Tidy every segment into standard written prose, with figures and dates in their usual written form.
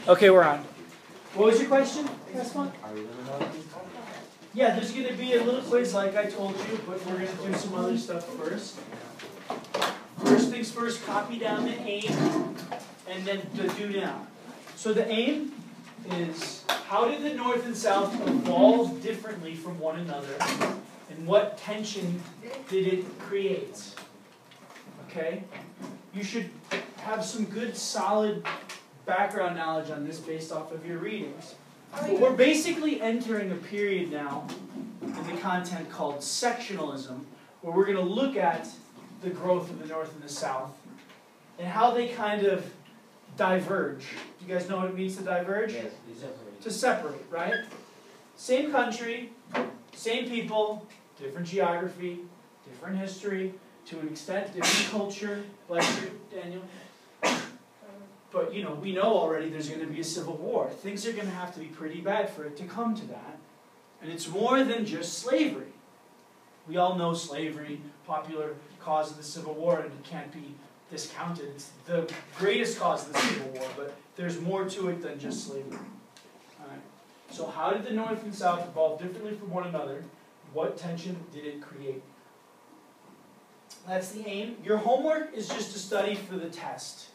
Okay, we're on. What was your question? Are we gonna know? Yeah, there's going to be a little quiz like I told you, but we're going to do some other stuff first. First things first, copy down the aim and then the do now. So the aim is, how did the North and South evolve differently from one another, and what tension did it create? Okay? You should have some good solid background knowledge on this based off of your readings. But we're basically entering a period now in the content called sectionalism, where we're going to look at the growth of the North and the South and how they kind of diverge. Do you guys know what it means to diverge? Yes, we separate. To separate, right? Same country, same people, different geography, different history, to an extent, different culture. Bless you, Daniel. But, you know, we know already there's going to be a civil war. Things are going to have to be pretty bad for it to come to that. And it's more than just slavery. We all know slavery, popular cause of the Civil War, and it can't be discounted. It's the greatest cause of the Civil War, but there's more to it than just slavery. All right. So how did the North and South evolve differently from one another? What tension did it create? That's the aim. Your homework is just to study for the test.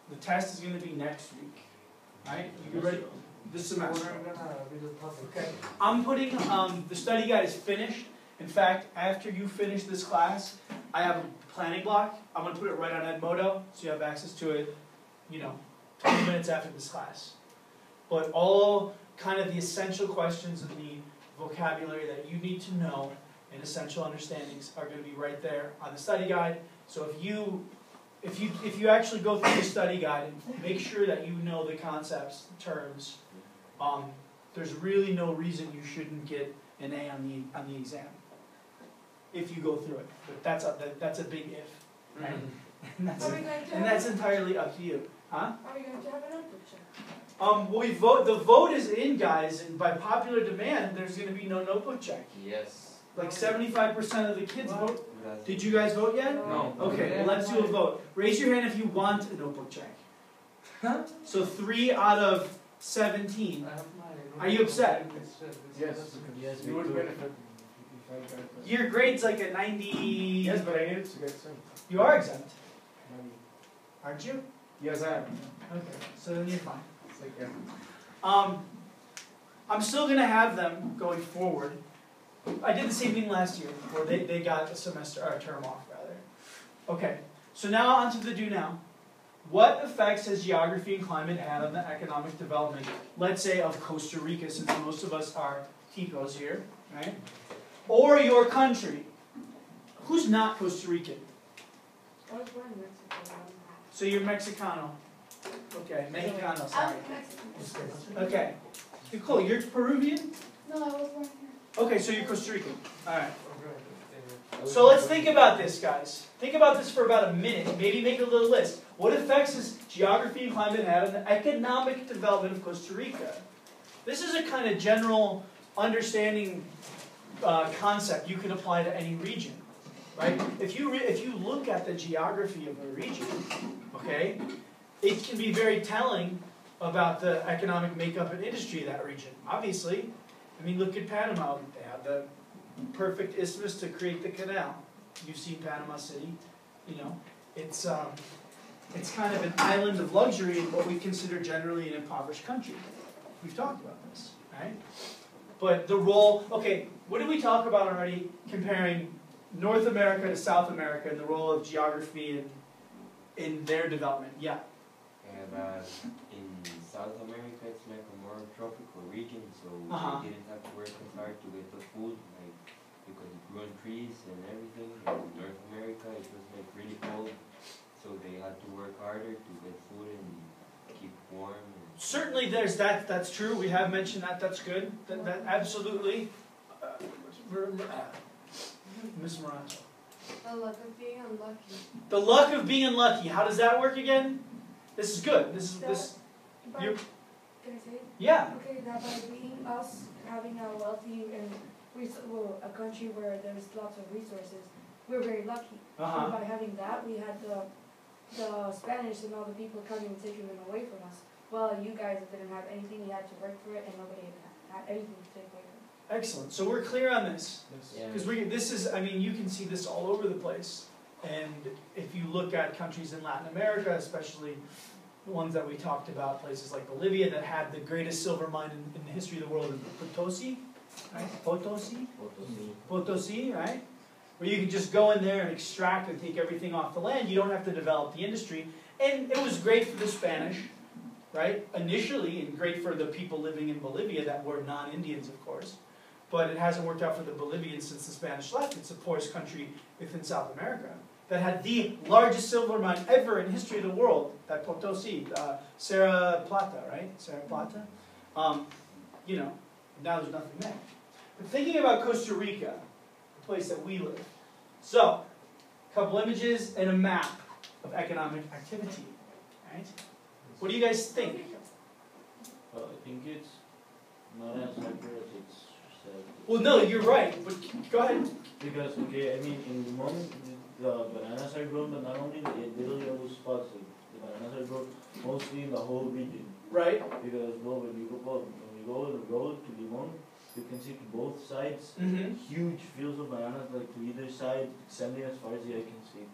The test is going to be next week. Right? You ready? This semester. Okay. I'm putting, the study guide is finished. In fact, after you finish this class, I have a planning block. I'm going to put it right on Edmodo, so you have access to it, 20 minutes after this class. But all kind of the essential questions and the vocabulary that you need to know and essential understandings are going to be right there on the study guide. So if you actually go through the study guide and make sure that you know the concepts, terms, there's really no reason you shouldn't get an A on the exam if you go through it. But that's a big if, right? And that's entirely up to you, huh? Are we going to have an notebook check? The vote is in, guys, and by popular demand, there's going to be no notebook check. Yes. Like 75% of the kids vote. Did you guys vote yet? No. Okay, well, let's do a vote. Raise your hand if you want a notebook check. Huh? So 3 out of 17. Are you upset? Yes. Yes, You would benefit if I got that. Your grade's like a 90... Yes, but I needed to get some. You are exempt, Money. aren't you? Yes, I am. Okay, so then you're fine. It's like, yeah. I'm still going to have them going forward. I did the same thing last year, where they got a semester, or a term off, rather. Okay, so now on to the do now. What effects has geography and climate had on the economic development, let's say, of Costa Rica, since most of us are Ticos here, right? Or your country? Who's not Costa Rican? I was born in Mexico. So you're Mexicano. Okay, Mexicano, sorry. I'm Mexican. Okay. Cool, you're Peruvian? No, I was born here. Okay, so you're Costa Rican. Alright. So let's think about this, guys. Think about this for about a minute. Maybe make a little list. What effects has geography and climate had on the economic development of Costa Rica? This is a kind of general understanding concept you can apply to any region, right? If you look at the geography of a region, okay, it can be very telling about the economic makeup and industry of that region. Obviously, I mean, look at Panama. They have the perfect isthmus to create the canal. You've seen Panama City. It's kind of an island of luxury in what we consider generally an impoverished country. We've talked about this, right? But the role, okay, what did we talk about already comparing North America to South America and the role of geography in their development? Yeah. And in South America, it's like a more tropical region, so they didn't have to work as hard to get the food, like because it grew on trees and everything. And in North America, it was like really cold, so they had to work harder to get food and keep warm. Certainly, there's that. That's true. We have mentioned that. That's good. That absolutely. Miss Moranto. The luck of being unlucky. The luck of being unlucky. How does that work again? This is good. This. Can I say it? Yeah. Okay, that by being us having a wealthy and a country where there's lots of resources, we're very lucky. Uh-huh. And by having that, we had the Spanish and all the people coming and taking them away from us. well, you guys didn't have anything, you had to work for it, and nobody had anything to take away from it. Excellent. So we're clear on this. Yes. Yeah. Because this is, I mean, you can see this all over the place. And if you look at countries in Latin America, especially the ones that we talked about, places like Bolivia that had the greatest silver mine in the history of the world, Potosi, right? Potosi, right? Where you can just go in there and extract and take everything off the land. You don't have to develop the industry. And it was great for the Spanish, right? Initially, and great for the people living in Bolivia that were non-Indians, of course. But it hasn't worked out for the Bolivians since the Spanish left. It's the poorest country within South America that had the largest silver mine ever in history of the world, that Potosi, Serra Plata, right? Serra Plata. You know, now there's nothing there. But thinking about Costa Rica, the place that we live. So, a couple images and a map of economic activity, right? What do you guys think? Well, I think it's not as accurate as it's said. Well, no, you're right, but go ahead. Because, okay, I mean, in the moment, the bananas are grown, but not only in the little yellow spots, the bananas are grown mostly in the whole region. Right? Because, well, when you go on the road to Limon, you can see to both sides huge fields of bananas, like to either side, extending as far as the eye can see.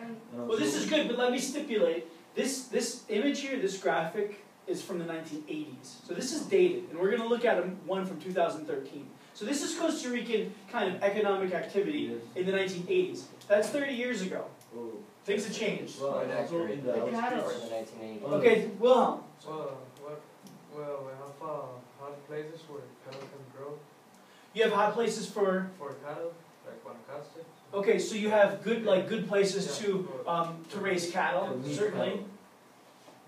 And Well, this is good, but let me stipulate. This image here, this graphic, is from the 1980s. So this is dated, and we're going to look at one from 2013. So this is Costa Rican kind of economic activity Yes. in the 1980s. That's 30 years ago. Oh. Things have changed. Well, and also in the The cattle. Or outskirts. the 1980s. Okay, Wilhelm. We have hot places where cattle can grow You have hot places for. cattle, like Guanacaste. Okay, so you have good places Yeah. to raise cattle, To meat certainly. cattle.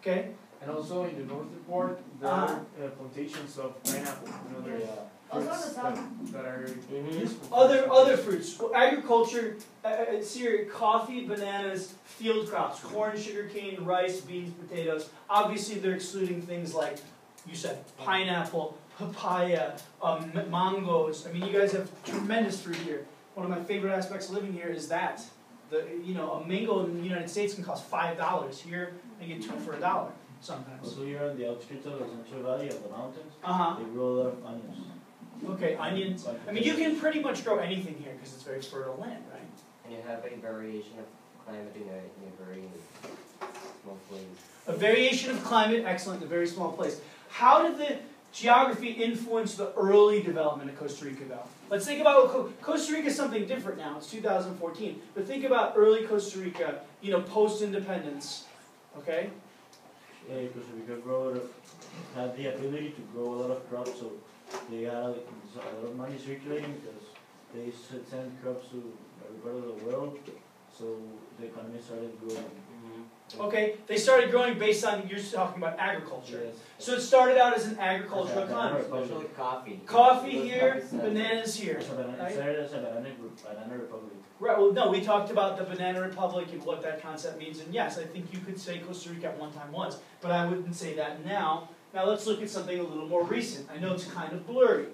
Okay. And also in the northern part, there are plantations of pineapple and other Yeah. also on the fruits south, that are Mhm. useful. Other fruits. Well, agriculture, cereal, coffee, bananas, field crops, corn, sugarcane, rice, beans, potatoes. Obviously, they're excluding things like, you said, pineapple, papaya, mangoes. I mean, you guys have tremendous fruit here. One of my favorite aspects of living here is that. A mango in the United States can cost $5. Here, I get 2 for $1 sometimes. Also here on the outskirts of the Central Valley of the mountains, Uh-huh. they grow a lot of onions. Okay, onions. I mean, you can pretty much grow anything here because it's very fertile land, right? And you have a variation of climate in a very small place. A variation of climate, excellent, a very small place. How did the geography influence the early development of Costa Rica, though? Let's think about Costa Rica is something different now. It's 2014. But think about early Costa Rica, post-independence. Okay? Costa Rica had the ability to grow a lot of crops, so they had a lot of money circulating because they sent crops to every part of the world, so the economy started growing. Okay, they started growing based on, you're talking about agriculture. Yes. So it started out as an agricultural economy. Especially coffee. Coffee Those here, coffee scents. bananas here. It started as a banana republic. Right, well, no, we talked about the Banana Republic and what that concept means, and yes, I think you could say Costa Rica at one time was, but I wouldn't say that now. Now let's look at something a little more recent. I know it's kind of blurry.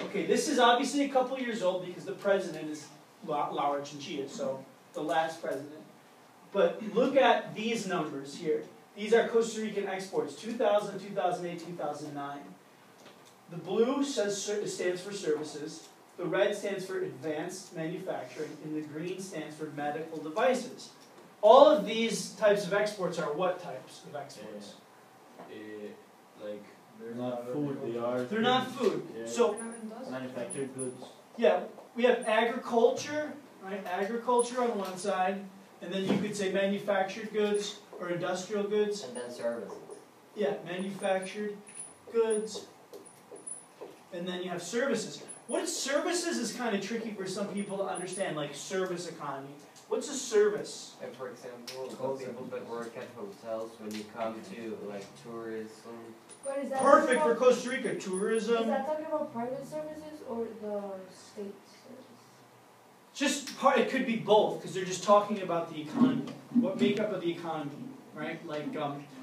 Okay, this is obviously a couple years old because the president is Laura Chinchilla, so the last president. But look at these numbers here. These are Costa Rican exports, 2000, 2008, 2009. The blue stands for services. The red stands for advanced manufacturing, and the green stands for medical devices. All of these types of exports are what types of exports? Like, they're not food, they are... They're not food. Yeah. So, Manufactured goods. yeah, we have agriculture, right? Agriculture on one side, and then you could say manufactured goods or industrial goods. And then services. Yeah, manufactured goods, and then you have services. What is services is kind of tricky for some people to understand, like service economy. What's a service? And for example, those people that work at hotels, when you come to like tourism. But is that Perfect talking for about, Costa Rica, is tourism. that talking about private services or the state service? Just part. It could be both because they're just talking about the economy. What makeup of the economy, right? Like,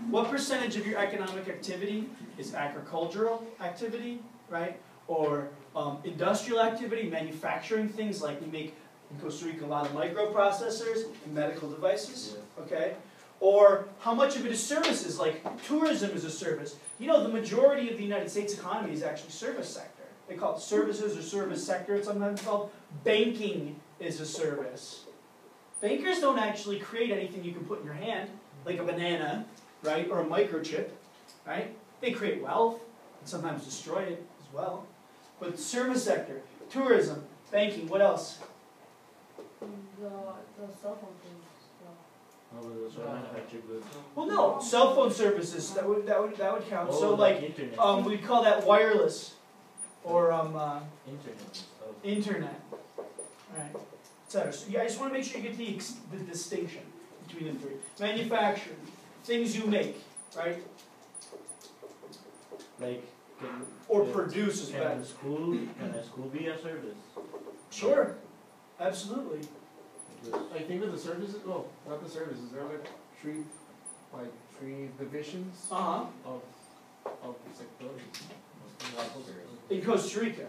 what percentage of your economic activity is agricultural activity, right? Or industrial activity, manufacturing things like we make in Costa Rica a lot of microprocessors and medical devices, okay? Or how much of it is services, like tourism is a service. You know, the majority of the United States economy is actually service sector. They call it services or service sector. It's sometimes called banking is a service. Bankers don't actually create anything you can put in your hand, like a banana, right, or a microchip, right? They create wealth and sometimes destroy it as well. But service sector, tourism, banking, what else? The cell phone things. Oh, but those are manufactured goods. Well, no, cell phone services, that would count. Oh, So like, internet. we call that wireless, or Internet and stuff. internet, right? etc. So yeah, I just want to make sure you get the distinction between the three. Manufacturing, things you make, right? Like, Or Yeah. produce is better. can a school be a service? Sure, absolutely. Because I think of the services, well, not the services, there are like three divisions Uh-huh. of sectors. In Costa Rica.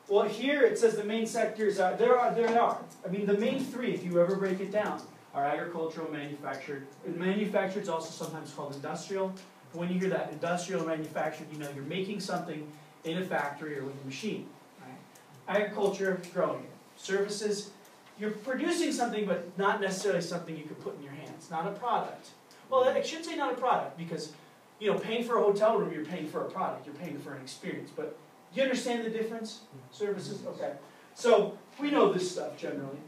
Well, here it says the main sectors are, there are. I mean, the main three, if you ever break it down, are agricultural, manufactured. And manufactured is also sometimes called industrial. When you hear that industrial manufactured, you know you're making something in a factory or with a machine. Right? Agriculture, growing it. Services, you're producing something, but not necessarily something you could put in your hands. Not a product. Well, I should say not a product, because you know, paying for a hotel room, you're paying for a product. You're paying for an experience. But do you understand the difference? Services? Okay. So, we know this stuff generally.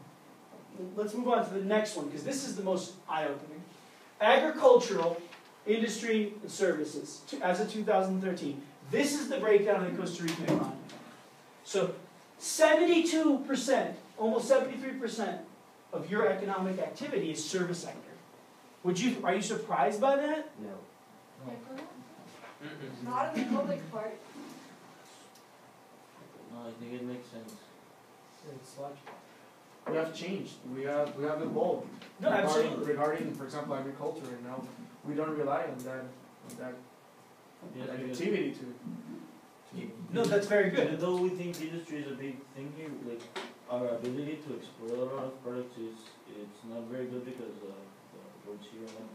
Let's move on to the next one, because this is the most eye-opening. Agricultural, industry, and services, as of 2013. This is the breakdown of the Costa Rican economy. So, 72%, almost 73% of your economic activity is service sector. Are you surprised by that? No. Not in the public part. no, I think it makes sense. It's logical. We have changed. We have evolved. No, absolutely. Regarding, for example, agriculture, and now we don't rely on that Yes, because activity to No, that's very good. even though we think industry is a big thing here, like our ability to export a lot of products it's not very good because the roads here are not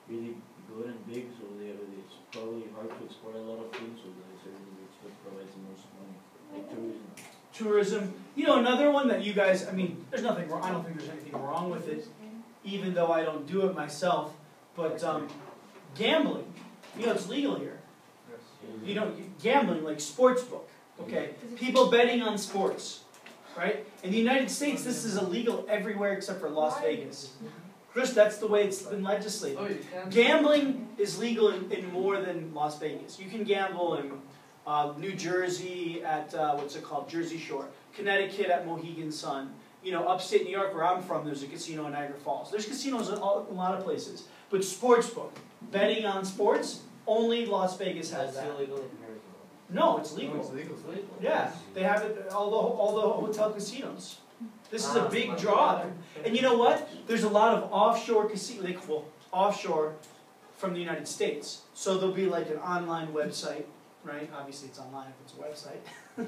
really good and big, so it's probably hard to export a lot of things, so the service which would provide the most money, like tourism. Tourism. You know, another one that you guys, I mean, there's nothing wrong, I don't think there's anything wrong with it, even though I don't do it myself, but gambling. You know, it's legal here. You know, gambling, like sports book, okay? People betting on sports, right? In the United States, this is illegal everywhere except for Las Vegas. Chris, that's the way it's been legislated. Oh, you can. Gambling is legal in more than Las Vegas. You can gamble in New Jersey at, what's it called, Jersey Shore. Connecticut at Mohegan Sun. You know, upstate New York, where I'm from, there's a casino in Niagara Falls. There's casinos in a lot of places. But sportsbook, betting on sports, only Las Vegas has That's that. illegal in Arizona. No, it's legal. it's legal. Yeah, they have it all the hotel casinos. This is a big draw. And you know what? There's a lot of offshore casinos, well, offshore from the United States. So there'll be like an online website, right? Obviously it's online if it's a website.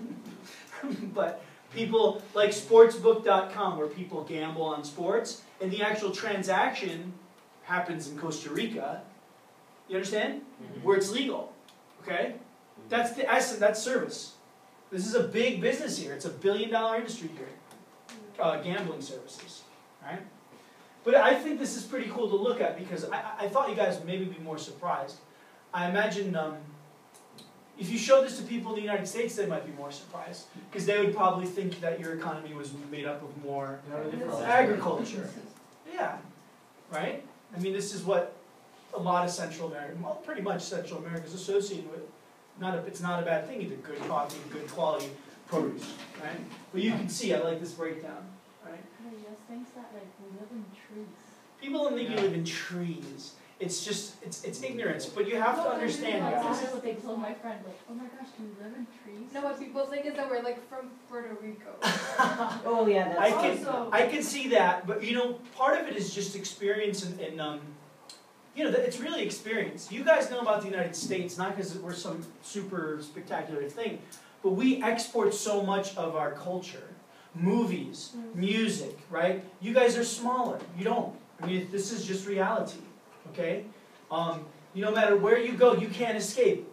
But people like sportsbook.com where people gamble on sports, and the actual transaction happens in Costa Rica. You understand? Where it's legal. Okay? That's the essence, that's service. This is a big business here. It's a $1 billion industry here. Gambling services. Right? But I think this is pretty cool to look at because I thought you guys would maybe be more surprised. I imagine if you showed this to people in the United States, they might be more surprised. Because they would probably think that your economy was made up of more agriculture. Yeah. Right? I mean, this is what a lot of Central America, well, pretty much Central America is associated with. It's not a bad thing either, good coffee, good quality produce, right? But you can see, I like this breakdown, right? Just thinks that like we live in trees. People don't think you live in trees. It's just, it's ignorance, but you have to understand, Like, guys. that's what they told my friend, like, oh my gosh, do we live in trees? No, what people think is that we're like from Puerto Rico. Oh yeah, that's I can see that, but you know, part of it is just experience and you know, it's really experience. You guys know about the United States, not because we're some super spectacular thing, but we export so much of our culture. Movies, music, right? You guys are smaller. You don't. I mean, this is just reality. Okay? No matter where you go, you can't escape.